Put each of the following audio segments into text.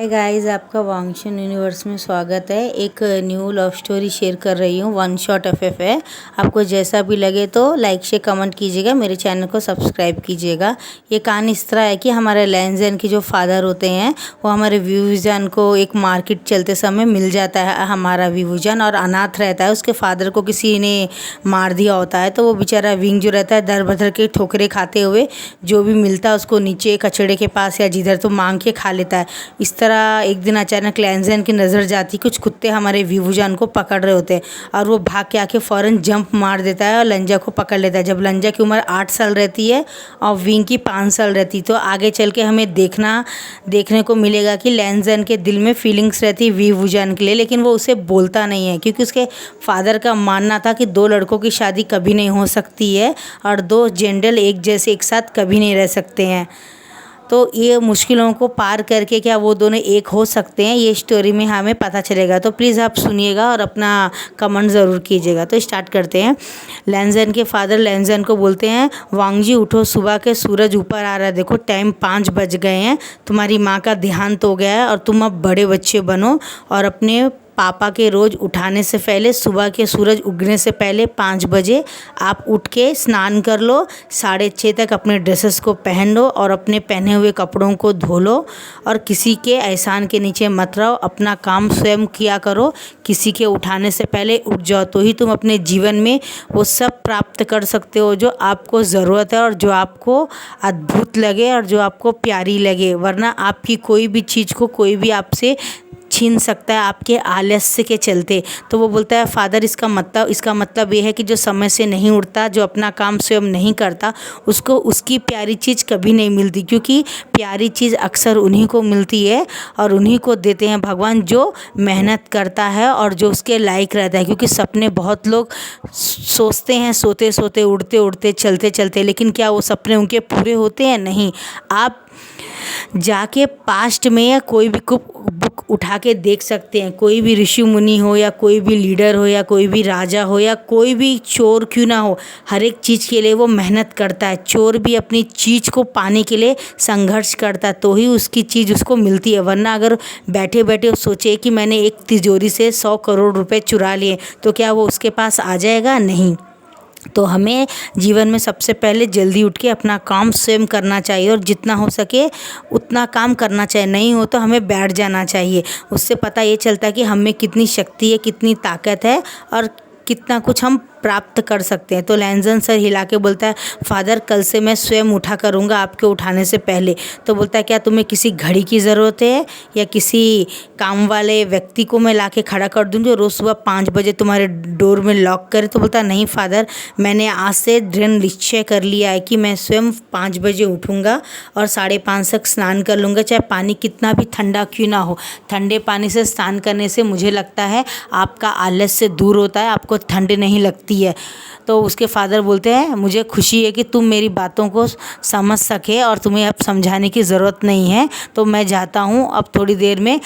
Hi guys, आपका वांगशन universe में स्वागत है। एक न्यू लव स्टोरी शेयर कर रही हूँ। वन शॉट एफएफ है। आपको जैसा भी लगे तो लाइक शेयर कमेंट कीजिएगा, मेरे चैनल को सब्सक्राइब कीजिएगा। ये कहानी इस तरह है कि हमारे लैंजन के जो फादर होते हैं वो हमारे विभूजन को एक मार्केट चलते समय मिल जाता है। हमारा विभूजन और अनाथ रहता है, उसके फादर को किसी ने मार दिया होता है, तो वो बेचारा विंग जो रहता है दर बदर के ठोकरे खाते हुए जो भी मिलता है उसको नीचे कचड़े के पास या जिधर तो मांग के खा लेता है। इस तरह एक दिन अचानक लैंजन की नज़र जाती, कुछ कुत्ते हमारे विभूजन को पकड़ रहे होते हैं और वो भाग के आके फ़ौरन जंप मार देता है और लंजा को पकड़ लेता है। जब लंजा की उम्र 8 साल रहती है और विंग की 5 साल रहती है, तो आगे चल के हमें देखने को मिलेगा कि लैंजन के दिल में फीलिंग्स रहती है विभूजन के लिए, लेकिन वो उसे बोलता नहीं है क्योंकि उसके फादर का मानना था कि 2 लड़कों की शादी कभी नहीं हो सकती है और 2 जेंडर एक जैसे एक साथ कभी नहीं रह सकते हैं। तो ये मुश्किलों को पार करके क्या वो दोनों एक हो सकते हैं, ये स्टोरी में हमें पता चलेगा। तो प्लीज़ आप सुनिएगा और अपना कमेंट ज़रूर कीजिएगा। तो स्टार्ट करते हैं। लैंजन के फादर लैंजन को बोलते हैं, वांगजी उठो, सुबह के सूरज ऊपर आ रहा है, देखो टाइम 5 बज गए हैं, तुम्हारी माँ का देहांत हो गया है और तुम अब बड़े बच्चे बनो और अपने पापा के रोज़ उठाने से पहले, सुबह के सूरज उगने से पहले 5 बजे आप उठ के स्नान कर लो, 6:30 तक अपने ड्रेसेस को पहन लो और अपने पहने हुए कपड़ों को धो लो और किसी के एहसान के नीचे मत रहो, अपना काम स्वयं किया करो। किसी के उठाने से पहले उठ जाओ, तो ही तुम अपने जीवन में वो सब प्राप्त कर सकते हो जो आपको ज़रूरत है और जो आपको अद्भुत लगे और जो आपको प्यारी लगे। वरना आपकी कोई भी चीज़ को कोई भी आपसे छीन सकता है आपके आलस्य के चलते। तो वो बोलता है, फादर इसका मतलब ये है कि जो समय से नहीं उठता, जो अपना काम स्वयं नहीं करता, उसको उसकी प्यारी चीज़ कभी नहीं मिलती, क्योंकि प्यारी चीज़ अक्सर उन्हीं को मिलती है और उन्हीं को देते हैं भगवान जो मेहनत करता है और जो उसके लायक रहता है। क्योंकि सपने बहुत लोग सोचते हैं सोते सोते, उड़ते उड़ते, चलते चलते, लेकिन क्या वो सपने उनके पूरे होते हैं? नहीं। आप जाके पास्ट में या कोई भी बुक उठा के देख सकते हैं। कोई भी ऋषि मुनि हो या कोई भी लीडर हो या कोई भी राजा हो या कोई भी चोर क्यों ना हो, हर एक चीज़ के लिए वो मेहनत करता है। चोर भी अपनी चीज़ को पाने के लिए संघर्ष करता है, तो ही उसकी चीज़ उसको मिलती है। वरना अगर बैठे बैठे वो सोचे कि मैंने एक तिजोरी से 100 करोड़ रुपए चुरा लिए, तो क्या वो उसके पास आ जाएगा? नहीं। तो हमें जीवन में सबसे पहले जल्दी उठ के अपना काम स्वयं करना चाहिए और जितना हो सके उतना काम करना चाहिए। नहीं हो तो हमें बैठ जाना चाहिए। उससे पता ये चलता है कि हम में कितनी शक्ति है, कितनी ताकत है और कितना कुछ हम प्राप्त कर सकते हैं। तो लैंजन सर हिला के बोलता है, फादर कल से मैं स्वयं उठा करूँगा आपके उठाने से पहले। तो बोलता है, क्या तुम्हें किसी घड़ी की ज़रूरत है या किसी काम वाले व्यक्ति को मैं लाके खड़ा कर दूँ जो रोज़ सुबह 5 बजे तुम्हारे डोर में लॉक करे? तो बोलता है, नहीं फादर, मैंने आज से दृढ़ निश्चय कर लिया है कि मैं स्वयं 5 बजे उठूँगा और 5:30 तक स्नान कर लूँगा, चाहे पानी कितना भी ठंडा क्यों ना हो। ठंडे पानी से स्नान करने से मुझे लगता है आपका आलस्य दूर होता है, आपको ठंड नहीं लगती है। तो उसके फादर बोलते हैं, मुझे खुशी है कि तुम मेरी बातों को समझ सके और तुम्हें अब समझाने की ज़रूरत नहीं है। तो मैं जाता हूँ, अब थोड़ी देर में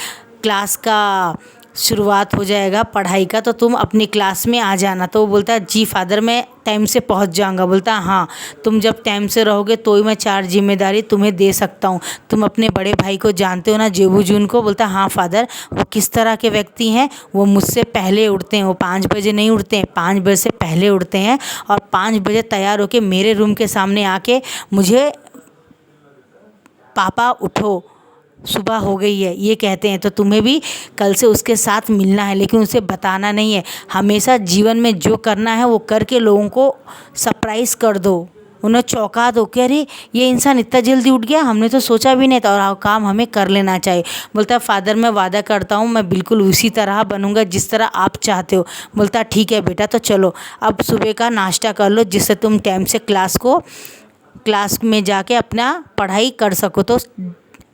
क्लास का शुरुआत हो जाएगा पढ़ाई का, तो तुम अपनी क्लास में आ जाना। तो वो बोलता है, जी फादर, मैं टाइम से पहुंच जाऊंगा। बोलता है, हाँ, तुम जब टाइम से रहोगे तो ही मैं 4 जिम्मेदारी तुम्हें दे सकता हूँ। तुम अपने बड़े भाई को जानते हो ना, जेबूजून को? बोलता है, हाँ फादर। वो किस तरह के व्यक्ति हैं? वो मुझसे पहले उठते हैं। वो 5 बजे नहीं उठते हैं, 5 बजे से पहले उठते हैं और 5 बजे तैयार होकर मेरे रूम के सामने आके मुझे, पापा उठो, सुबह हो गई है, ये कहते हैं। तो तुम्हें भी कल से उसके साथ मिलना है, लेकिन उसे बताना नहीं है। हमेशा जीवन में जो करना है वो करके लोगों को सरप्राइज़ कर दो, उन्हें चौंका दो कि अरे ये इंसान इतना जल्दी उठ गया, हमने तो सोचा भी नहीं था, और काम हमें कर लेना चाहिए। बोलता है, फादर मैं वादा करता हूँ मैं बिल्कुल उसी तरह बनूंगा जिस तरह आप चाहते हो। बोलता है, ठीक है बेटा, तो चलो अब सुबह का नाश्ता कर लो जिससे तुम टाइम से क्लास में जाके अपना पढ़ाई कर सको। तो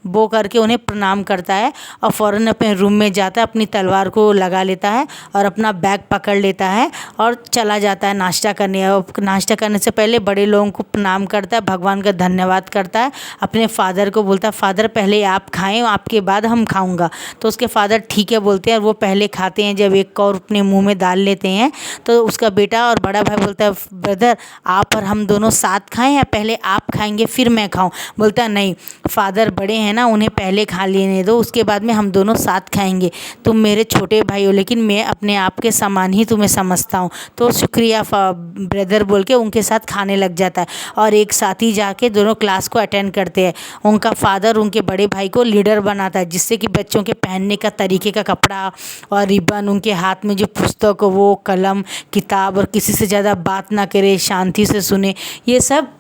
वो करके उन्हें प्रणाम करता है और फ़ौरन अपने रूम में जाता है, अपनी तलवार को लगा लेता है और अपना बैग पकड़ लेता है और चला जाता है नाश्ता करने। और नाश्ता करने से पहले बड़े लोगों को प्रणाम करता है, भगवान का धन्यवाद करता है। अपने फादर को बोलता है, फादर पहले आप खाएं, आपके बाद हम खाऊंगा। तो उसके फादर ठीक है बोलते हैं और वो पहले खाते हैं। जब एक और अपने मुँह में डाल लेते हैं तो उसका बेटा और बड़ा भाई बोलता है, ब्रदर आप और हम दोनों साथ खाएँ या पहले आप खाएँगे फिर मैं खाऊँ? बोलता है, नहीं फादर बड़े हैं हैं ना उन्हें पहले खा लेने दो, उसके बाद में हम दोनों साथ खाएंगे। तुम मेरे छोटे भाई हो लेकिन मैं अपने आप के समान ही तुम्हें समझता हूँ। तो शुक्रिया ब्रदर बोल के उनके साथ खाने लग जाता है और एक साथ ही जाके दोनों क्लास को अटेंड करते हैं। उनका फादर उनके बड़े भाई को लीडर बनाता है, जिससे कि बच्चों के पहनने का तरीके का कपड़ा और रिबन, उनके हाथ में जो पुस्तक हो वो कलम किताब, और किसी से ज़्यादा बात ना करे, शांति से सुने, ये सब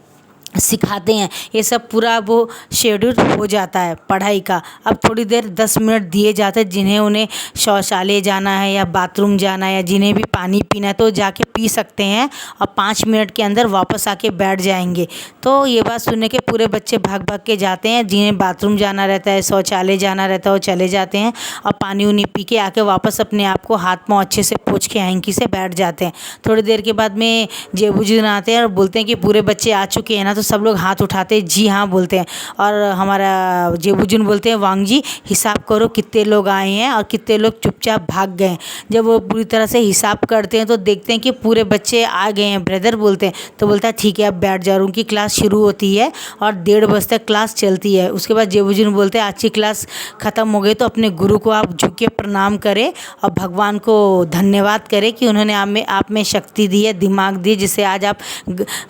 सिखाते हैं। ये सब पूरा वो शेड्यूल हो जाता है पढ़ाई का। अब थोड़ी देर 10 मिनट दिए जाते हैं, जिन्हें उन्हें शौचालय जाना है या बाथरूम जाना है या जिन्हें भी पानी पीना है तो जाके पी सकते हैं और 5 मिनट के अंदर वापस आके बैठ जाएंगे। तो ये बात सुनने के पूरे बच्चे भाग भाग के जाते हैं, जिन्हें बाथरूम जाना रहता है, शौचालय जाना रहता है, वो चले जाते हैं और पानी उनी पी के आके वापस अपने आप को हाथ पाँव अच्छे से पोंछ के हैंकी से बैठ जाते हैं। थोड़ी देर के बाद में जेबूजी आते हैं और बोलते हैं कि पूरे बच्चे आ चुके हैं ना, तो सब लोग हाथ उठाते हैं, जी हाँ बोलते हैं। और हमारा जेबूजुन बोलते हैं, वांग जी हिसाब करो कितने लोग आए हैं और कितने लोग चुपचाप भाग गए। जब वो पूरी तरह से हिसाब करते हैं तो देखते हैं कि पूरे बच्चे आ गए हैं। ब्रदर बोलते हैं, तो बोलता है ठीक है अब बैठ जाओ। उनकी क्लास शुरू होती है और 1:30 बजे तक क्लास चलती है। उसके बाद जेबूजुन बोलते हैं, आज की क्लास ख़त्म हो गई तो अपने गुरु को आप झुक के प्रणाम करें और भगवान को धन्यवाद करें कि उन्होंने आप में शक्ति दी है, दिमाग दी, जिससे आज आप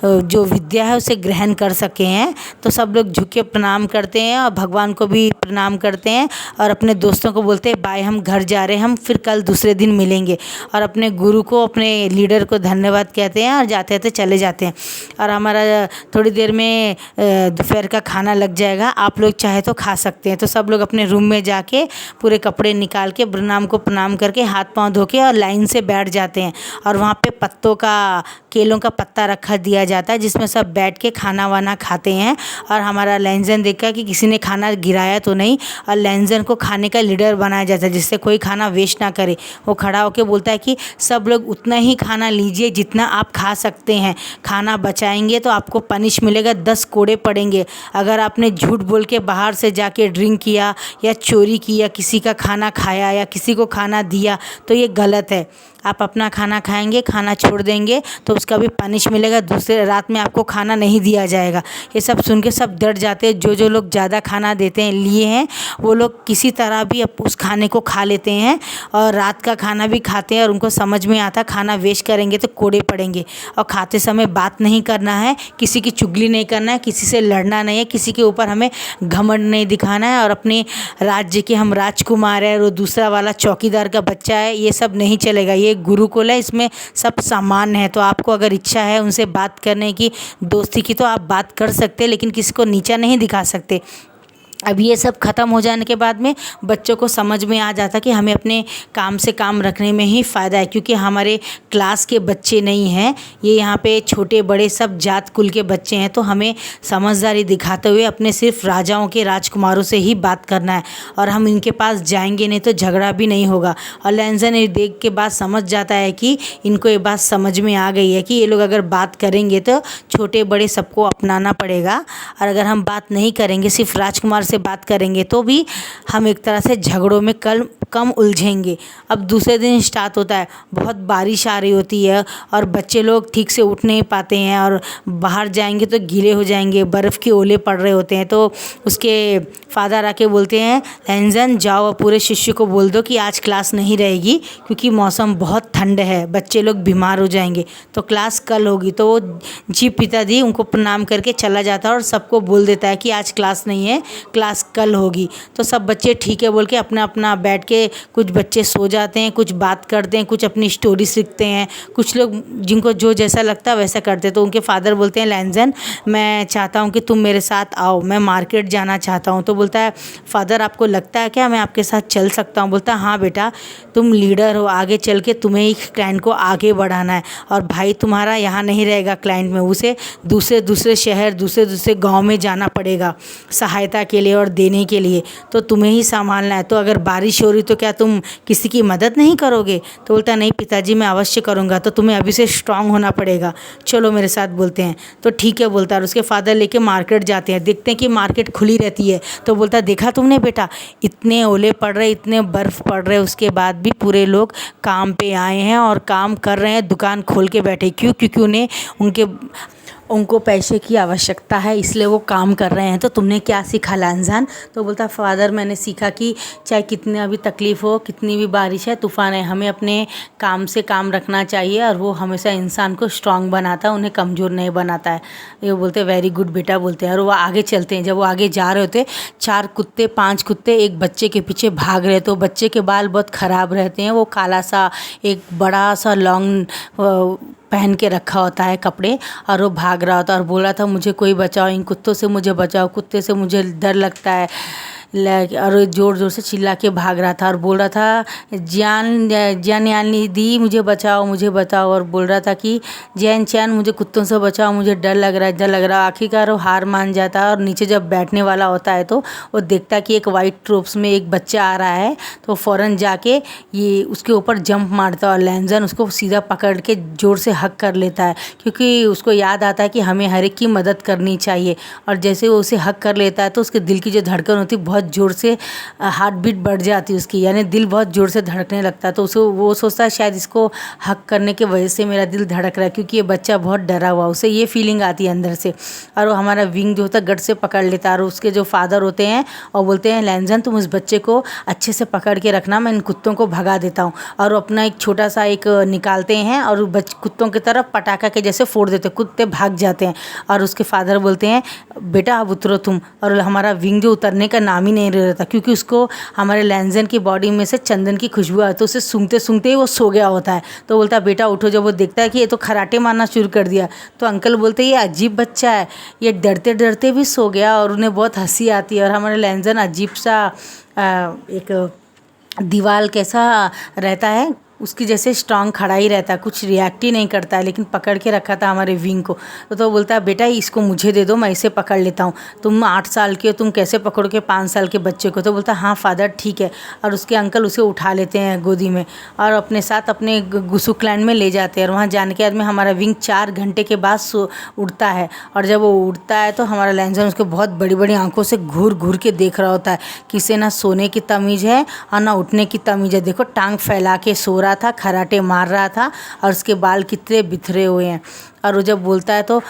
जो विद्या है उसे ग्रहण कर सके हैं। तो सब लोग झुक के प्रणाम करते हैं और भगवान को भी प्रणाम करते हैं और अपने दोस्तों को बोलते हैं बाय, हम घर जा रहे हैं, हम फिर कल दूसरे दिन मिलेंगे। और अपने गुरु को, अपने लीडर को धन्यवाद कहते हैं और जाते जाते चले जाते हैं। और हमारा थोड़ी देर में दोपहर का खाना लग जाएगा, आप लोग चाहे तो खा सकते हैं। तो सब लोग अपने रूम में जाके पूरे कपड़े निकाल के ब्रह्म को प्रणाम करके हाथ पाँव धो के और लाइन से बैठ जाते हैं। और वहाँ पे पत्तों का, केलों का पत्ता रखा दिया जाता है, जिसमें सब बैठ के खाना वाना खाते हैं। और हमारा लैंजन देखा कि किसी ने खाना गिराया तो नहीं, और लैंजन को खाने का लीडर बनाया जाता है, जिससे कोई खाना वेस्ट ना करे। वो खड़ा होकर बोलता है कि सब लोग उतना ही खाना लीजिए जितना आप खा सकते हैं, खाना बचाएंगे तो आपको पनिश मिलेगा, 10 कोड़े पड़ेंगे। अगर आपने झूठ बोल के बाहर से जाके ड्रिंक किया या चोरी किया, किसी का खाना खाया या किसी को खाना दिया तो ये गलत है। आप अपना खाना खाएंगे, खाना छोड़ देंगे तो उसका भी पनिश मिलेगा, दूसरे रात में आपको खाना नहीं दिया जाएगा। ये सब सुन के सब डर जाते हैं। जो लोग ज़्यादा खाना देते हैं लिए हैं वो लोग किसी तरह भी उस खाने को खा लेते हैं और रात का खाना भी खाते हैं। और उनको समझ में आता खाना वेस्ट करेंगे तो कोड़े पड़ेंगे। और खाते समय बात नहीं करना है, किसी की चुगली नहीं करना है, किसी से लड़ना नहीं है, किसी के ऊपर हमें घमंड नहीं दिखाना है। और अपने राज्य के हम राजकुमार हैं और वो दूसरा वाला चौकीदार का बच्चा है, ये सब नहीं चलेगा। ये गुरुकुल है, इसमें सब समान है। तो आपको अगर इच्छा है उनसे बात करने की, दोस्ती की, तो आप बात कर सकते हैं, लेकिन किसी को नीचा नहीं दिखा सकते। अब ये सब ख़त्म हो जाने के बाद में बच्चों को समझ में आ जाता कि हमें अपने काम से काम रखने में ही फ़ायदा है, क्योंकि हमारे क्लास के बच्चे नहीं हैं, ये यहाँ पे छोटे बड़े सब जात कुल के बच्चे हैं। तो हमें समझदारी दिखाते हुए अपने सिर्फ राजाओं के, राजकुमारों से ही बात करना है और हम इनके पास जाएंगे नहीं तो झगड़ा भी नहीं होगा। और लैंजन ये देख के बाद समझ जाता है कि इनको ये बात समझ में आ गई है कि ये लोग अगर बात करेंगे तो छोटे बड़े सबको अपनाना पड़ेगा, और अगर हम बात नहीं करेंगे, सिर्फ राजकुमार से बात करेंगे तो भी हम एक तरह से झगड़ों में कम उलझेंगे। अब दूसरे दिन स्टार्ट होता है, बहुत बारिश आ रही होती है और बच्चे लोग ठीक से उठ नहीं पाते हैं और बाहर जाएंगे तो गीले हो जाएंगे, बर्फ़ के ओले पड़ रहे होते हैं। तो उसके फादर आके बोलते हैं, लैंजन जाओ और पूरे शिष्य को बोल दो कि आज क्लास नहीं रहेगी क्योंकि मौसम बहुत ठंड है, बच्चे लोग बीमार हो जाएंगे, तो क्लास कल होगी। तो वो जी पिताजी उनको प्रणाम करके चला जाता है और सबको बोल देता है कि आज क्लास नहीं है, क्लास कल होगी। तो सब बच्चे ठीक है बोल के अपना अपना बैठ के, कुछ बच्चे सो जाते हैं, कुछ बात करते हैं, कुछ अपनी स्टोरी सीखते हैं, कुछ लोग जिनको जो जैसा लगता है वैसा करते हैं। तो उनके फादर बोलते हैं, लैंजन मैं चाहता हूँ कि तुम मेरे साथ आओ, मैं मार्केट जाना चाहता हूँ। तो बोलता है, फादर आपको लगता है क्या मैं आपके साथ चल सकता हूँ? बोलता है, हाँ बेटा तुम लीडर हो, आगे चल के तुम्हें ही क्लाइंट को आगे बढ़ाना है, और भाई तुम्हारा यहाँ नहीं रहेगा क्लाइंट में, उसे दूसरे शहर, दूसरे गाँव में जाना पड़ेगा सहायता के लिए और देने के लिए, तो तुम्हें ही संभालना है। तो अगर बारिश हो रही तो क्या तुम किसी की मदद नहीं करोगे? तो बोलता नहीं पिताजी मैं अवश्य करूँगा, तो तुम्हें अभी से स्ट्रांग होना पड़ेगा, चलो मेरे साथ। बोलते हैं तो ठीक है बोलता है। और उसके फादर लेके मार्केट जाते हैं, देखते हैं कि मार्केट खुली रहती है। तो बोलता है, देखा तुमने बेटा इतने ओले पड़ रहे, इतने बर्फ़ पड़ रहे, उसके बाद भी पूरे लोग काम पे आए हैं और काम कर रहे हैं, दुकान खोल के बैठे। क्यों? क्योंकि उन्हें उनको पैसे की आवश्यकता है इसलिए वो काम कर रहे हैं। तो तुमने क्या सीखा लांजान? तो बोलता फादर मैंने सीखा कि चाहे कितना भी तकलीफ़ हो, कितनी भी बारिश है, तूफ़ान है, हमें अपने काम से काम रखना चाहिए और वो हमेशा इंसान को स्ट्रांग बनाता है, उन्हें कमज़ोर नहीं बनाता है। ये बोलते वेरी गुड बेटा बोलते हैं। और वो आगे चलते हैं। जब वो आगे जा रहे होते 4 कुत्ते 5 कुत्ते एक बच्चे के पीछे भाग रहे। तो बच्चे के बाल बहुत ख़राब रहते हैं, वो काला सा एक बड़ा सा लॉन्ग पहन के रखा होता है कपड़े, और वो भाग रहा होता है और बोला था मुझे कोई बचाओ, इन कुत्तों से मुझे बचाओ, कुत्ते से मुझे डर लगता है। और ज़ोर ज़ोर से चिल्ला के भाग रहा था और बोल रहा था जान दी मुझे बचाओ मुझे बताओ, और बोल रहा था कि जैन चैन मुझे कुत्तों से बचाओ, मुझे डर लग रहा है डर लग रहा है। आखिरकार वो हार मान जाता है और नीचे जब बैठने वाला होता है तो वो देखता है कि एक वाइट रोब्स में एक बच्चा आ रहा है। तो फ़ौरन जाके ये उसके ऊपर जंप मारता है और लैंजन उसको सीधा पकड़ के ज़ोर से हक कर लेता है, क्योंकि उसको याद आता है कि हमें हर एक की मदद करनी चाहिए। और जैसे वो उसे हक कर लेता है तो उसके दिल की जो धड़कन होती है बहुत ज़ोर से हार्ट बीट बढ़ जाती है उसकी, यानी दिल बहुत ज़ोर से धड़कने लगता है। तो उसे वो सोचता है शायद इसको हक करने के वजह से मेरा दिल धड़क रहा है, क्योंकि ये बच्चा बहुत डरा हुआ, उसे ये फीलिंग आती है अंदर से। और वो हमारा विंग जो होता है गट से पकड़ लेता है और उसके जो फादर होते हैं और बोलते हैं लैंजन तुम उस बच्चे को अच्छे से पकड़ के रखना, मैं इन कुत्तों को भगा देता हूँ। और अपना एक छोटा सा एक निकालते हैं और कुत्तों की तरफ पटाखा के जैसे फोड़ देते, कुत्ते भाग जाते हैं। और उसके फादर बोलते हैं बेटा अब उतरो तुम। और हमारा विंग जो उतरने का नाम ही नहीं रहता, क्योंकि उसको हमारे लैंजन की बॉडी में से चंदन की खुशबू आती है, तो उसे सूंघते सूंघते ही वो सो गया होता है। तो बोलता है बेटा उठो। जब वो देखता है कि ये तो खराटे मारना शुरू कर दिया, तो अंकल बोलते हैं ये अजीब बच्चा है, ये डरते डरते भी सो गया। और उन्हें बहुत हंसी आती है। और हमारे लैंजन अजीब सा एक दीवार कैसा रहता है उसकी जैसे स्ट्रांग खड़ा ही रहता है, कुछ रिएक्ट ही नहीं करता है, लेकिन पकड़ के रखा था हमारे विंग को। तो बोलता है बेटा इसको मुझे दे दो, मैं इसे पकड़ लेता हूँ, तुम 8 साल के हो, तुम कैसे पकड़ोगे 5 साल के बच्चे को? तो बोलता हाँ फादर ठीक है। और उसके अंकल उसे उठा लेते हैं गोदी में और अपने साथ अपने गुसुकलैंड में ले जाते हैं। और वहाँ जाने के बाद में हमारा विंग 4 घंटे के बाद उड़ता है। और जब वो उड़ता है तो हमारा लैंजन उसको बहुत बड़ी बड़ी आंखों से घूर घूर के देख रहा होता है कि इसे ना सोने की तमीज़ है और ना उठने की तमीज़ है। देखो टांग फैला के सो रहा था, खराटे मार रहा था और उसके बाल कितने बिखरे हुए हैं। और वो जब बोलता है तो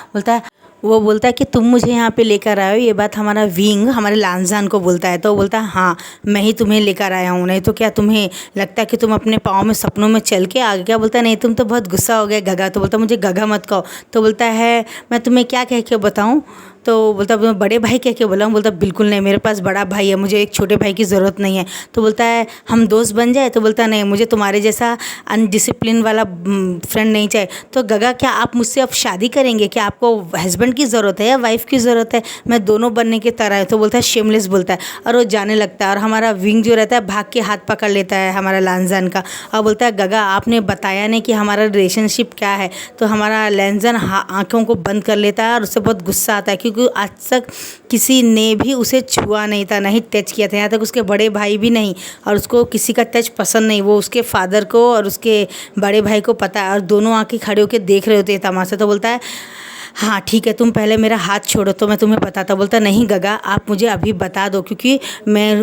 बोलता है कि तुम मुझे यहाँ पे लेकर आए हो। ये बात हमारा विंग हमारे लांजान को बोलता है। तो बोलता है हाँ मैं ही तुम्हें लेकर आया हूँ, नहीं तो क्या तुम्हें लगता है कि तुम अपने पाँव में सपनों में चल के आ गए क्या? बोलता है नहीं तुम तो बहुत गुस्सा हो गए गगा। तो बोलता मुझे गगा मत कहो। तो बोलता है मैं तुम्हें क्या कह के बताऊँ? तो बोलता मैं बड़े भाई कह के बोला हूँ। बोलता बिल्कुल नहीं, मेरे पास बड़ा भाई है, मुझे एक छोटे भाई की ज़रूरत नहीं है। तो बोलता है हम दोस्त बन जाए? तो बोलता नहीं, मुझे तुम्हारे जैसा अनडिसिप्लिन वाला फ्रेंड नहीं चाहिए। तो गगा क्या आप मुझसे अब शादी करेंगे? क्या आपको हस्बैंड की ज़रूरत है या वाइफ की ज़रूरत है? मैं दोनों बनने की तरह है। तो बोलता है शेमलेस बोलता है और वो जाने लगता है। और हमारा विंग जो रहता है भाग के हाथ पकड़ लेता है हमारा लांजान का और बोलता है गगा आपने बताया नहीं कि हमारा रिलेशनशिप क्या है। तो हमारा लैंजन आँखों को बंद कर लेता है और उससे बहुत गुस्सा आता है, क्योंकि आज तक किसी ने भी उसे छुआ नहीं था, नहीं टच किया था, यहाँ तक उसके बड़े भाई भी नहीं। और उसको किसी का टच पसंद नहीं, वो उसके फादर को और उसके बड़े भाई को पता है। और दोनों आँखें खड़े होकर देख रहे होते हैं तमाशा। तो बोलता है हाँ ठीक है तुम पहले मेरा हाथ छोड़ो तो मैं तुम्हें बताता। बोलता नहीं गगा आप मुझे अभी बता दो, क्योंकि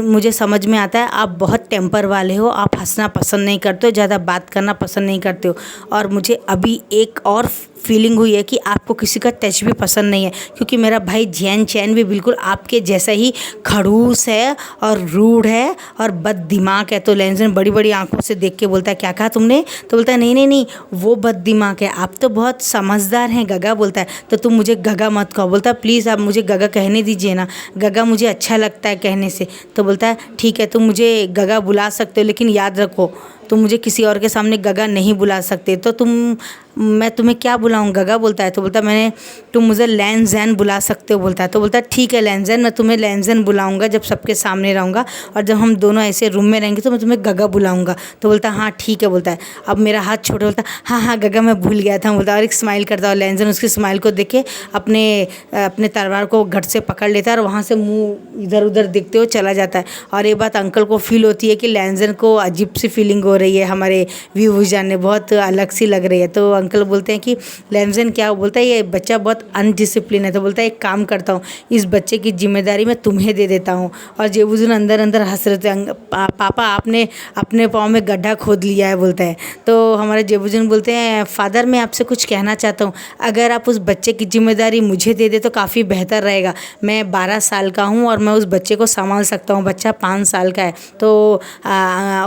मुझे समझ में आता है आप बहुत टेम्पर वाले हो, आप हंसना पसंद नहीं करते हो, ज़्यादा बात करना पसंद नहीं करते हो। और मुझे अभी एक और फीलिंग हुई है कि आपको किसी का टच भी पसंद नहीं है, क्योंकि मेरा भाई जैन चैन भी बिल्कुल आपके जैसा ही खड़ूस है और रूड है और बद दिमाग है। तो लैंजन बड़ी बड़ी आंखों से देख के बोलता है क्या कहा तुमने? तो बोलता है नहीं नहीं नहीं वो बद दिमाग है, आप तो बहुत समझदार हैं गगा। बोलता है तो तुम मुझे गगा मत कहो। बोलता है प्लीज़ आप मुझे गगा कहने दीजिए ना, गगा मुझे अच्छा लगता है कहने से। तो बोलता है ठीक है तुम मुझे गगा बुला सकते हो, लेकिन याद रखो तुम मुझे किसी और के सामने गगा नहीं बुला सकते। तो मैं तुम्हें क्या बुलाऊं गगा? बोलता है। तो बोलता है तुम मुझे लैंजन बुला सकते हो। बोलता है तो बोलता है ठीक है लैंजन, मैं तुम्हें लैंजन बुलाऊंगा जब सबके सामने रहूँगा, और जब हम दोनों ऐसे रूम में रहेंगे तो मैं तुम्हें गगा बुलाऊंगा। तो बोलता है हाँ ठीक है। बोलता है अब मेरा हाथ छोड़ो। बोलता है हाँ हाँ गगा मैं भूल गया था। बोलता है और एक स्माइल करता है। और लैंजन उसकी स्माइल को देख के अपने तलवार को घट से पकड़ लेता है और वहाँ से मुँह इधर उधर देखते हुए चला जाता है। और ये बात अंकल को फील होती है कि लैंजन को अजीब सी फीलिंग हो रही है, हमारे व्यू जाने बहुत अलग सी लग रही है। तो अंकल बोलते हैं कि लैंजन क्या? बोलता है ये बच्चा बहुत अनडिसिप्लिन है। तो बोलता है एक काम करता हूँ, इस बच्चे की जिम्मेदारी मैं तुम्हें दे देता हूँ। और जेबूजून अंदर अंदर हंस रहे थे, पापा आपने अपने पाँव में गड्ढा खोद लिया है, बोलता है। तो हमारे जेबूजून बोलते हैं फादर मैं आपसे कुछ कहना चाहता हूँ, अगर आप उस बच्चे की जिम्मेदारी मुझे दे दे तो काफ़ी बेहतर रहेगा। मैं 12 साल का हूँ और मैं उस बच्चे को संभाल सकता हूँ, बच्चा 5 साल का है। तो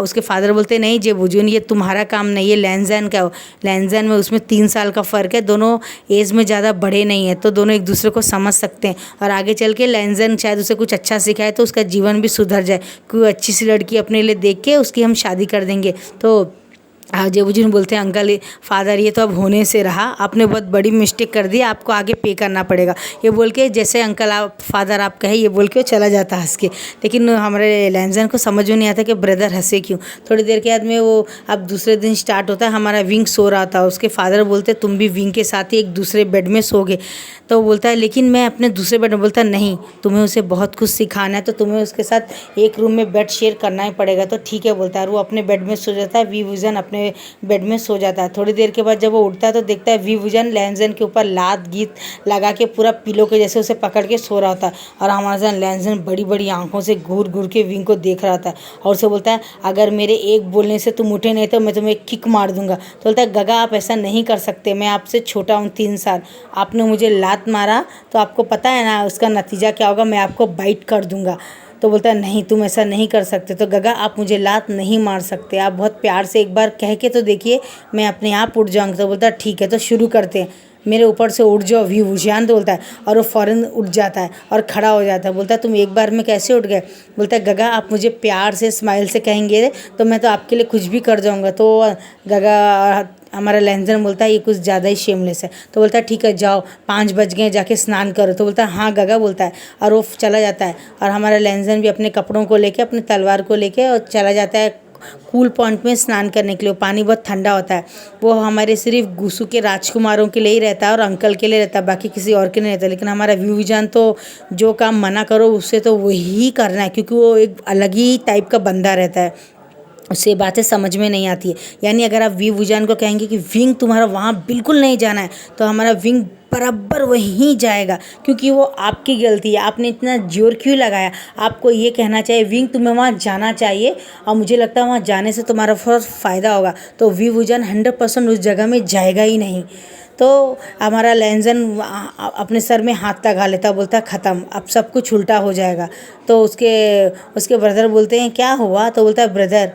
उसके फादर बोलते नहीं जेबूजून ये तुम्हारा काम नहीं है, लैंजन का। लैंजन में उसमें 3 साल का फ़र्क है, दोनों एज में ज़्यादा बड़े नहीं है, तो दोनों एक दूसरे को समझ सकते हैं। और आगे चल के लैंजन शायद उसे कुछ अच्छा सिखाए तो उसका जीवन भी सुधर जाए। कोई अच्छी सी लड़की अपने लिए देख के उसकी हम शादी कर देंगे। तो जेबूजून बोलते हैं अंकल फादर ये तो अब होने से रहा, आपने बहुत बड़ी मिस्टेक कर दी, आपको आगे पे करना पड़ेगा। ये बोल के जैसे अंकल आप फादर आप कहे ये बोल के वो चला जाता हंस के। लेकिन हमारे लैंजन को समझ में नहीं आता कि ब्रदर हंसे क्यों। थोड़ी देर के बाद में वो अब दूसरे दिन स्टार्ट होता है, हमारा विंग सो रहा था, उसके फादर बोलते तुम भी विंग के साथ ही एक दूसरे बेड में सो गए। तो बोलता है लेकिन मैं अपने दूसरे बेड में। बोलता नहीं तुम्हें उसे बहुत कुछ सिखाना है तो तुम्हें उसके साथ एक रूम में बेड शेयर करना ही पड़ेगा। तो ठीक है बोलता है, और वो अपने बेड में सो जाता है, विवुजन अपने बेड में सो जाता है। थोड़ी देर के बाद जब वो उठता है तो देखता है विवुजन लैंजन के ऊपर लात गीत लगा के पूरा पिलो के जैसे उसे पकड़ के सो रहा होता है। और हमारा लैंजन बड़ी बड़ी आंखों से घूर घूर के विंग को देख रहा था और उसे बोलता है अगर मेरे एक बोलने से तुम उठे नहीं तो मैं तुम्हें एक किक मार दूंगा। तो बोलता है गगा आप ऐसा नहीं कर सकते, मैं आपसे छोटा हूँ 3 साल, आपने मुझे लात मारा तो आपको पता है ना उसका नतीजा क्या होगा, मैं आपको बाइट कर दूंगा। तो बोलता है नहीं तुम ऐसा नहीं कर सकते। तो गगा आप मुझे लात नहीं मार सकते, आप बहुत प्यार से एक बार कह के तो देखिए, मैं अपने आप उठ जाऊँगा। तो बोलता है ठीक है तो शुरू करते हैं, मेरे ऊपर से उठ जाओ विवुजियान। तो बोलता है और वो फ़ौरन उठ जाता है और खड़ा हो जाता है। बोलता है तुम एक बार में कैसे उठ गए? बोलता है गगा आप मुझे प्यार से स्माइल से कहेंगे तो मैं तो आपके लिए कुछ भी कर जाऊँगा। तो गगा हमारा लैंजन बोलता है ये कुछ ज़्यादा ही शेमलेस है। तो बोलता है ठीक है जाओ 5 बज गए जाके स्नान करो। तो बोलता है हाँ गगा, बोलता है और वो चला जाता है। और हमारा लैंजन भी अपने कपड़ों को लेके अपनी तलवार को लेके और चला जाता है कूल पॉइंट में स्नान करने के लिए। पानी बहुत ठंडा होता है, वो हमारे सिर्फ गुसू के राजकुमारों के लिए ही रहता है और अंकल के लिए रहता है, बाकी किसी और के नहीं रहता। लेकिन हमारा विवुजान तो जो काम मना करो उससे तो वही करना है, क्योंकि वो एक अलग ही टाइप का बंदा रहता है, उससे बातें समझ में नहीं आती है। यानी अगर आप विवुजान को कहेंगे कि विंग तुम्हारा वहाँ बिल्कुल नहीं जाना है तो हमारा विंग बराबर वहीं जाएगा, क्योंकि वो आपकी गलती है, आपने इतना जोर क्यों लगाया। आपको ये कहना चाहिए विंग तुम्हें वहाँ जाना चाहिए और मुझे लगता है वहाँ जाने से तुम्हारा बहुत फ़ायदा होगा। तो विवुजान 100% उस जगह में जाएगा ही नहीं। तो हमारा लैंजन अपने सर में हाथ लगा लेता, बोलता है ख़त्म अब सब कुछ उल्टा हो जाएगा। तो उसके ब्रदर बोलते हैं क्या हुआ? तो बोलता है ब्रदर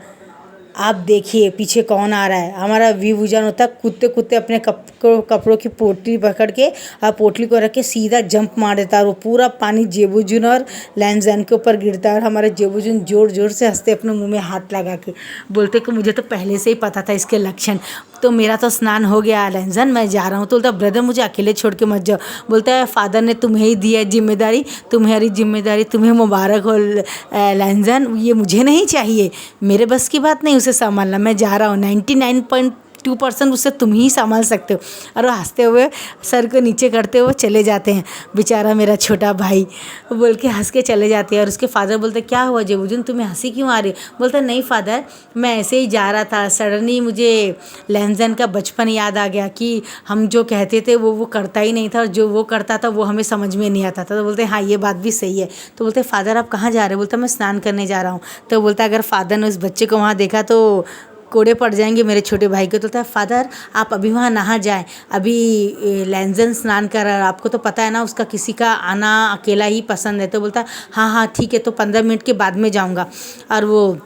आप देखिए पीछे कौन आ रहा है। हमारा विवुजान होता है कुत्ते कुत्ते अपने कपड़ों की पोटली पकड़ के और पोटली को रख के सीधा जंप मार देता है और वो पूरा पानी जेबूजून और लैंजन के ऊपर गिरता है। और हमारे जेबूजून जोर जोर से हंसते अपने मुंह में हाथ लगा के, बोलते कि मुझे तो पहले से ही पता था इसके लक्षण। तो मेरा तो स्नान हो गया लैंजन, मैं जा रहा हूँ। तो बोलता ब्रदर मुझे अकेले छोड़ के मत जाओ। बोलता है फादर ने तुम्हें ही दी है जिम्मेदारी, तुम्हारी जिम्मेदारी तुम्हें मुबारक हो लैंजन, ये मुझे नहीं चाहिए, मेरे बस की बात नहीं उसे संभालना, मैं जा रहा हूँ। 99.2% उससे तुम ही संभाल सकते हो। और वो हंसते हुए सर को नीचे करते हुए चले जाते हैं, बेचारा मेरा छोटा भाई बोल के हंस के चले जाते हैं। और उसके फादर बोलते क्या हुआ जेबूजून तुम्हें हंसी क्यों आ रही? बोलता नहीं फादर मैं ऐसे ही जा रहा था, सडनली मुझे लैंजन का बचपन याद आ गया कि हम जो कहते थे वो करता ही नहीं था और जो वो करता था वो हमें समझ में नहीं आता था। तो बोलते हाँ ये बात भी सही है। तो बोलते फादर आप कहाँ जा रहे हो? बोलता मैं स्नान करने जा रहा हूँ। तो बोलता अगर फादर ने उस बच्चे को वहाँ देखा तो कोड़े पड़ जाएंगे मेरे छोटे भाई को। तो बोलता है फादर आप अभी वहाँ नहा जाएं, अभी लैंजन स्नान कर रहा है, आपको तो पता है ना उसका किसी का आना अकेला ही पसंद है। तो बोलता है हाँ हाँ ठीक है तो 15 मिनट के बाद में जाऊँगा। और वो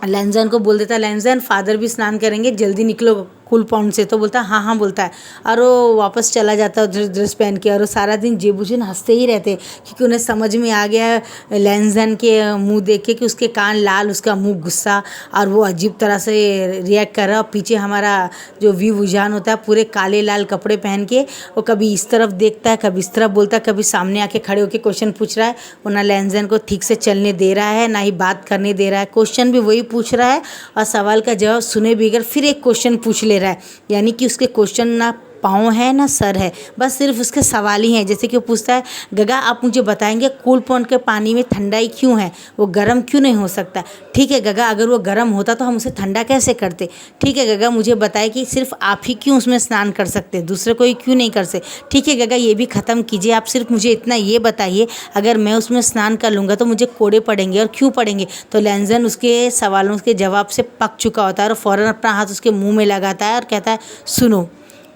लैंजन को बोल देता लैंजन फादर भी स्नान करेंगे जल्दी निकलो कूल पॉइंट से। तो बोलता हाँ हाँ बोलता है और वो वापस चला जाता है ड्रेस पहन के। और वो सारा दिन जेबूजून हंसते ही रहते क्योंकि उन्हें समझ में आ गया है लैंजन के मुंह देख के कि उसके कान लाल, उसका मुंह गुस्सा और वो अजीब तरह से रिएक्ट कर रहा है। और पीछे हमारा जो विवुजान होता है पूरे काले लाल कपड़े पहन के वो कभी इस तरफ देखता है कभी इस तरफ बोलता है, कभी सामने आके खड़े होकर क्वेश्चन पूछ रहा है। वो ना लैंजन को ठीक से चलने दे रहा है ना ही बात करने दे रहा है, क्वेश्चन भी वही पूछ रहा है और सवाल का जवाब सुने बगैर फिर एक क्वेश्चन पूछ ले रहा है। यानी कि उसके क्वेश्चन ना पाँव है ना सर है, बस सिर्फ उसके सवाल ही हैं। जैसे कि वो पूछता है, गगा आप मुझे बताएंगे कूल पॉन्ड के पानी में ठंडाई क्यों है, वो गर्म क्यों नहीं हो सकता। ठीक है गगा, अगर वो गर्म होता तो हम उसे ठंडा कैसे करते। ठीक है गगा, मुझे बताए कि सिर्फ आप ही क्यों उसमें स्नान कर सकते, दूसरे कोई क्यों नहीं कर सकते। ठीक है गगा, ये भी ख़त्म कीजिए, आप सिर्फ मुझे इतना ये बताइए, अगर मैं उसमें स्नान कर लूँगा तो मुझे कोड़े पड़ेंगे और क्यों पड़ेंगे। तो लैंजन उसके सवालों के जवाब से पक चुका होता है और फ़ौरन अपना हाथ उसके मुंह में लगाता है और कहता है, सुनो,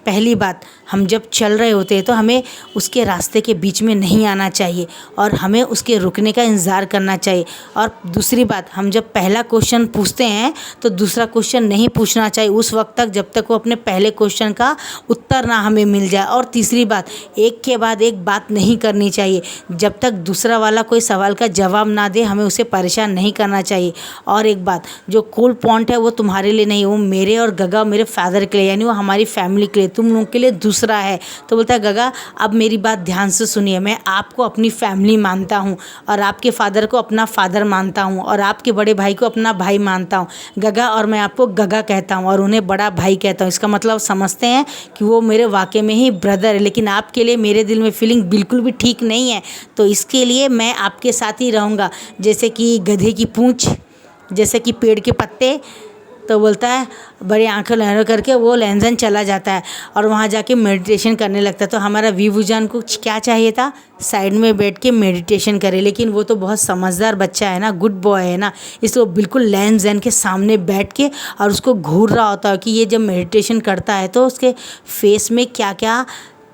पहली बात, हम जब चल रहे होते हैं तो हमें उसके रास्ते के बीच में नहीं आना चाहिए और हमें उसके रुकने का इंतज़ार करना चाहिए। और दूसरी बात, हम जब पहला क्वेश्चन पूछते हैं तो दूसरा क्वेश्चन नहीं पूछना चाहिए उस वक्त तक जब तक वो अपने पहले क्वेश्चन का उत्तर ना हमें मिल जाए। और तीसरी बात, एक के बाद एक बात नहीं करनी चाहिए, जब तक दूसरा वाला कोई सवाल का जवाब ना दे हमें उसे परेशान नहीं करना चाहिए। और एक बात, जो कूल पॉइंट है वो तुम्हारे लिए नहीं, वो मेरे और गगा मेरे फादर के लिए, यानी वो हमारी फैमिली के लिए, तुम लोगों के लिए दूसरा है। तो बोलता है, गगा अब मेरी बात ध्यान से सुनिए, मैं आपको अपनी फैमिली मानता हूँ और आपके फादर को अपना फादर मानता हूँ और आपके बड़े भाई को अपना भाई मानता हूँ गगा, और मैं आपको गगा कहता हूँ और उन्हें बड़ा भाई कहता हूँ। इसका मतलब समझते हैं कि वो मेरे वाकई में ही ब्रदर है, लेकिन आपके लिए मेरे दिल में फीलिंग बिल्कुल भी ठीक नहीं है, तो इसके लिए मैं आपके साथ ही रहूँगा, जैसे कि गधे की पूँछ, जैसे कि पेड़ के पत्ते। तो बोलता है, बड़ी आंखें लहरों करके वो लैंजन चला जाता है और वहाँ जाके मेडिटेशन करने लगता है। तो हमारा वीवूजान को क्या चाहिए था, साइड में बैठ के मेडिटेशन करे, लेकिन वो तो बहुत समझदार बच्चा है ना, गुड बॉय है ना, इसलिए वो बिल्कुल लैंजन के सामने बैठ के और उसको घूर रहा होता है कि ये जब मेडिटेशन करता है तो उसके फेस में क्या क्या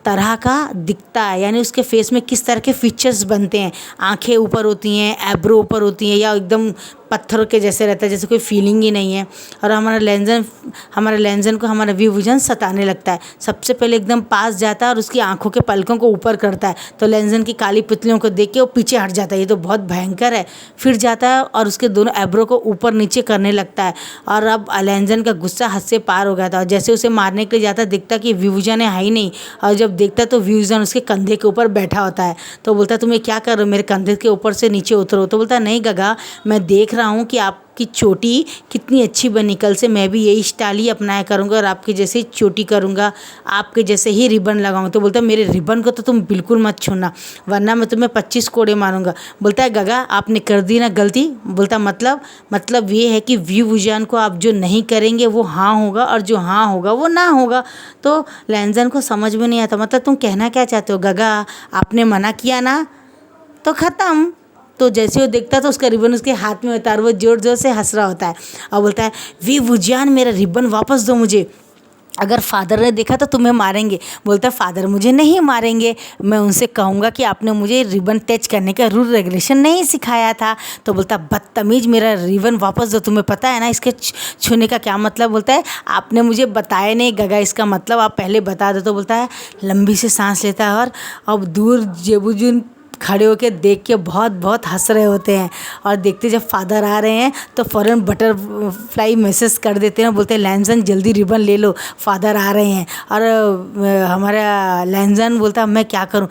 तरह का दिखता है, यानी उसके फेस में किस तरह के फीचर्स बनते हैं। आंखें ऊपर होती हैं, एब्रो ऊपर होती हैं, या एकदम पत्थर के जैसे रहता है, जैसे कोई फीलिंग ही नहीं है। और हमारा लैंजन को हमारा वीवूजान सताने लगता है। सबसे पहले एकदम पास जाता है और उसकी आंखों के पलकों को ऊपर करता है, तो लैंजन की काली पुतलियों को देख के वो पीछे हट जाता है, ये तो बहुत भयंकर है। फिर जाता है और उसके दोनों एब्रो को ऊपर नीचे करने लगता है और अब लैंजन का गुस्सा हद से पार हो गया था और जैसे उसे मारने के लिए जाता दिखता कि वीवूजान है ही नहीं, और जब देखता तो वीवूजान उसके कंधे के ऊपर बैठा होता है। तो बोलता है, तुम ये क्या कर रहे हो, मेरे कंधे के ऊपर से नीचे उतरो। तो बोलता है, नहीं गगा, मैं देख रहा हूँ कि आपकी चोटी कितनी अच्छी बनी, कल से मैं भी यही स्टाइल ही अपनाया करूँगा और आपके जैसे ही चोटी करूँगा, आपके जैसे ही रिबन लगाऊंगा। तो बोलता है, मेरे रिबन को तो तुम बिल्कुल मत छूना वरना मैं तुम्हें 25 कोड़े मारूंगा। बोलता है, गगा आपने कर दी ना गलती। बोलता मतलब ये है कि वीवूजान को आप जो नहीं करेंगे वो हाँ होगा और जो हाँ होगा वो ना होगा। तो लैंजन को समझ में नहीं आता, मतलब तुम कहना क्या चाहते हो गगा, आपने मना किया ना तो ख़त्म। तो जैसे वो देखता तो उसका रिबन उसके हाथ में होता है और वो ज़ोर ज़ोर से हंस रहा होता है और बोलता है, वीवूजान मेरा रिबन वापस दो मुझे, अगर फादर ने देखा तो तुम्हें मारेंगे। बोलता है, फादर मुझे नहीं मारेंगे, मैं उनसे कहूँगा कि आपने मुझे रिबन टच करने का रूल रेगुलेशन नहीं सिखाया था। तो बोलता है, बदतमीज मेरा रिबन वापस दो, तुम्हें पता है ना इसके छूने का क्या मतलब। बोलता है, आपने मुझे बताया नहीं गगा, इसका मतलब आप पहले बता दो। तो बोलता है, लंबी से सांस लेता है और अब दूर जेबूजून खड़े होकर देख के बहुत बहुत हंस रहे होते हैं और देखते जब फादर आ रहे हैं तो फ़ौरन बटरफ्लाई मैसेज कर देते हैं, बोलते हैं, लैंजन जल्दी रिबन ले लो, फादर आ रहे हैं। और हमारा लैंजन बोलता है, मैं क्या करूं।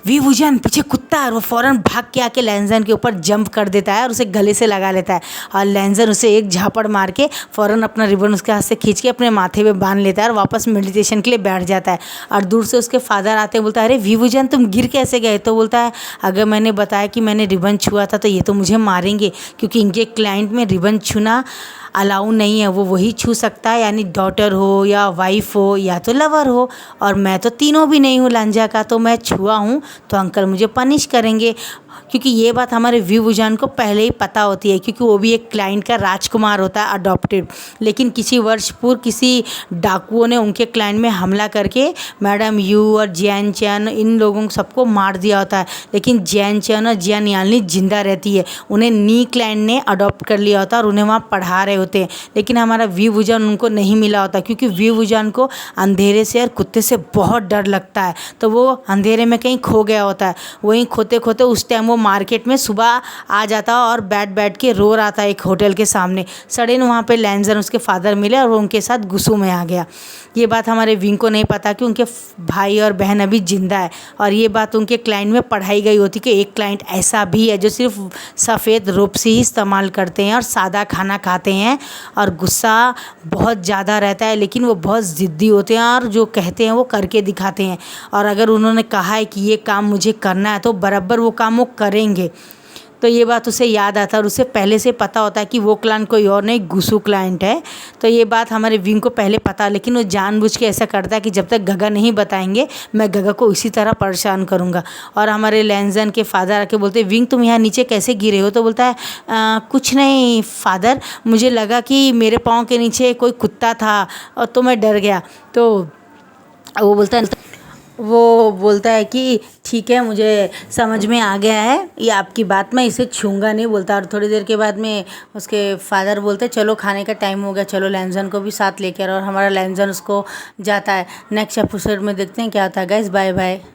वीवूजान पीछे कुत्ता है और वो फ़ौरन भाग के आके लैंजन के ऊपर जंप कर देता है और उसे गले से लगा लेता है और लैंजन उसे एक झापड़ मार के फ़ौरन अपना रिबन उसके हाथ से खींच के अपने माथे पे बांध लेता है और वापस मेडिटेशन के लिए बैठ जाता है। और दूर से उसके फादर आते हैं, बोलता है, अरे वीवूजान तुम गिर कैसे गए। तो बोलता है, अगर मैंने बताया कि मैंने रिबन छुआ था तो ये तो मुझे मारेंगे, क्योंकि इनके क्लाइंट में रिबन छूना अलाउ नहीं है, वो वही छू सकता है, यानी डॉटर हो या वाइफ हो या तो लवर हो, और मैं तो तीनों भी नहीं हूँ लांजा का, तो मैं छुआ हूँ तो अंकल मुझे पनिश करेंगे। क्योंकि ये बात हमारे वीवूजान को पहले ही पता होती है, क्योंकि वो भी एक क्लाइंट का राजकुमार होता है, अडॉप्टेड। लेकिन किसी वर्ष पूर्व किसी डाकुओं ने उनके क्लाइंट में हमला करके मैडम यू और जियान चैन इन लोगों को सबको मार दिया होता है, लेकिन जियान चैन और जियान यानली जिंदा रहती है। उन्हें नी क्लाइंट ने अडॉप्ट कर लिया होता है और उन्हें वहाँ पढ़ा रहे होते हैं, लेकिन हमारा वीवूजान उनको नहीं मिला होता, क्योंकि वीवूजान को अंधेरे से और कुत्ते से बहुत डर लगता है। तो वो अंधेरे में कहीं खो गया होता है, वहीं खोते खोते उस टाइम टाइम वो मार्केट में सुबह आ जाता और बैठ के रो रहा था एक होटल के सामने। सडन वहाँ पे लैंजन उसके फादर मिले और वो उनके साथ गुस्सू में आ गया। ये बात हमारे विंग को नहीं पता कि उनके भाई और बहन अभी ज़िंदा है, और ये बात उनके क्लाइंट में पढ़ाई गई होती कि एक क्लाइंट ऐसा भी है जो सिर्फ सफ़ेद रूपसी ही इस्तेमाल करते हैं और सादा खाना खाते हैं, और गुस्सा बहुत ज़्यादा रहता है, लेकिन वो बहुत ज़िद्दी होते हैं और जो कहते हैं वो करके दिखाते हैं। और अगर उन्होंने कहा है कि ये काम मुझे करना है तो बराबर वो काम वो करेंगे। तो ये बात उसे याद आता है और उसे पहले से पता होता है कि वो क्लाइंट कोई और नहीं, गुस्सू क्लाइंट है। तो ये बात हमारे विंग को पहले पता, लेकिन वो जानबूझ के ऐसा करता है कि जब तक गगा नहीं बताएंगे मैं गगा को इसी तरह परेशान करूँगा। और हमारे लैंजन के फादर आके बोलते विंग तुम यहाँ नीचे कैसे गिरे हो? तो बोलता है कुछ नहीं फादर, मुझे लगा कि मेरे पाँव के नीचे कोई कुत्ता था और तो मैं डर गया। तो वो बोलता है कि ठीक है, मुझे समझ में आ गया है ये आपकी बात, मैं इसे छूँगा नहीं बोलता। और थोड़ी देर के बाद में उसके फादर बोलते चलो खाने का टाइम हो गया, चलो लैंजन को भी साथ लेकर। और हमारा लैंजन उसको जाता है। नेक्स्ट एपिसोड में देखते हैं क्या होता है गाइस। Bye bye.